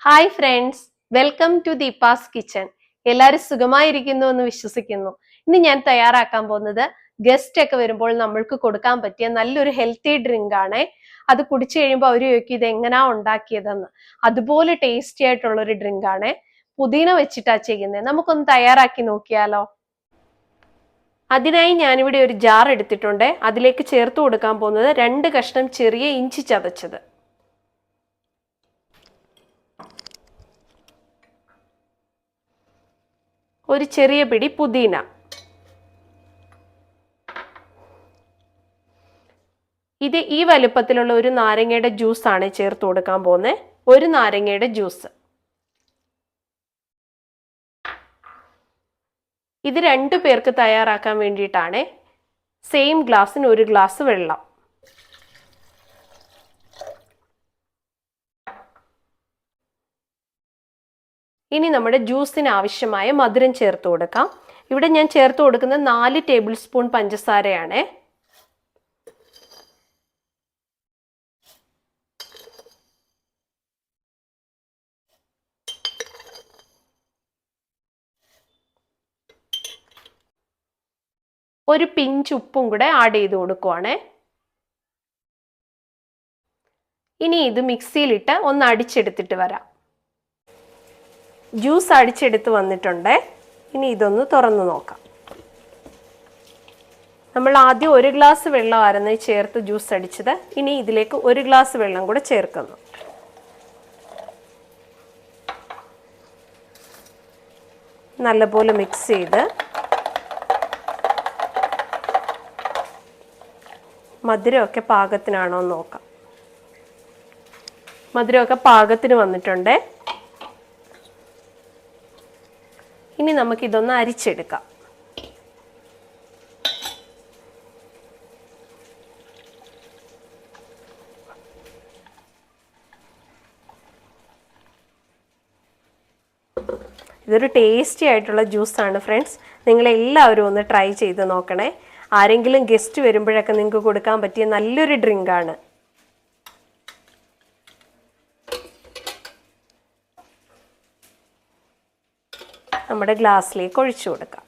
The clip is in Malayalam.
Hi friends, welcome to Deepa's kitchen. എല്ലാവരും സുഖമായിരിക്കുന്നു എന്ന് വിശ്വസിക്കുന്നു. ഇന്ന് ഞാൻ തയ്യാറാക്കാൻ പോകുന്നത് ഗസ്റ്റ് ഒക്കെ വരുമ്പോൾ നമ്മൾക്ക് കൊടുക്കാൻ പറ്റിയ നല്ലൊരു ഹെൽത്തി ഡ്രിങ്ക് ആണ്. അത് കുടിച്ചു കഴിയുമ്പോൾ അവർ ചോദിക്കും ഇത് എങ്ങനെയാ ഉണ്ടാക്കിയതെന്ന്. അതുപോലെ ടേസ്റ്റി ആയിട്ടുള്ള ഒരു ഡ്രിങ്ക് ആണ്. പുതിന വെച്ചിട്ടാ ചെയ്യുന്നത്. നമുക്കൊന്ന് തയ്യാറാക്കി നോക്കിയാലോ. അതിനായി ഞാനിവിടെ ഒരു ജാർ എടുത്തിട്ടുണ്ട്. അതിലേക്ക് ചേർത്ത് കൊടുക്കാൻ പോകുന്നത് 2 കഷ്ണം ചെറിയ ഇഞ്ചി ചതച്ചത്, ഒരു ചെറിയ പിടി പുതിന, ഇത് ഈ വലുപ്പത്തിലുള്ള ഒരു നാരങ്ങയുടെ ജ്യൂസ് ആണ് ചേർത്ത് കൊടുക്കാൻ പോകുന്നത്. ഒരു നാരങ്ങയുടെ ജ്യൂസ്. ഇത് 2 പേർക്ക് തയ്യാറാക്കാൻ വേണ്ടിയിട്ടാണ്. സെയിം ഗ്ലാസ്സിന് 1 ഗ്ലാസ് വെള്ളം. ഇനി നമ്മുടെ ജ്യൂസിന് ആവശ്യമായ മധുരം ചേർത്ത് കൊടുക്കാം. ഇവിടെ ഞാൻ ചേർത്ത് കൊടുക്കുന്നത് 4 ടേബിൾ സ്പൂൺ പഞ്ചസാരയാണ്. ഒരു പിഞ്ച് ഉപ്പും കൂടെ ആഡ് ചെയ്ത് കൊടുക്കുവാണ്. ഇനി ഇത് മിക്സിയിലിട്ട് ഒന്ന് അടിച്ചെടുത്തിട്ട് വരാം. ജ്യൂസ് അടിച്ചെടുത്ത് വന്നിട്ടുണ്ട്. ഇനി ഇതൊന്ന് തുറന്നു നോക്കാം. നമ്മൾ ആദ്യം 1 ഗ്ലാസ് വെള്ളമായിരുന്നു ചേർത്ത് ജ്യൂസ് അടിച്ചത്. ഇനി ഇതിലേക്ക് 1 ഗ്ലാസ് വെള്ളം കൂടെ ചേർക്കുന്നു. നല്ലപോലെ മിക്സ് ചെയ്ത് മധുരമൊക്കെ പാകത്തിനാണോ എന്ന് നോക്കാം. മധുരമൊക്കെ പാകത്തിന് വന്നിട്ടുണ്ട്. ഇനി നമുക്കിതൊന്ന് അരിച്ചെടുക്കാം. ഇതൊരു ടേസ്റ്റി ആയിട്ടുള്ള ജ്യൂസാണ് ഫ്രണ്ട്സ്. നിങ്ങളെല്ലാവരും ഒന്ന് ട്രൈ ചെയ്ത് നോക്കണേ. ആരെങ്കിലും ഗസ്റ്റ് വരുമ്പോഴൊക്കെ നിങ്ങൾക്ക് കൊടുക്കാൻ പറ്റിയ നല്ലൊരു ഡ്രിങ്കാണ്. നമ്മുടെ ഗ്ലാസ്സിലേക്ക് ഒഴിച്ചു കൊടുക്കാം.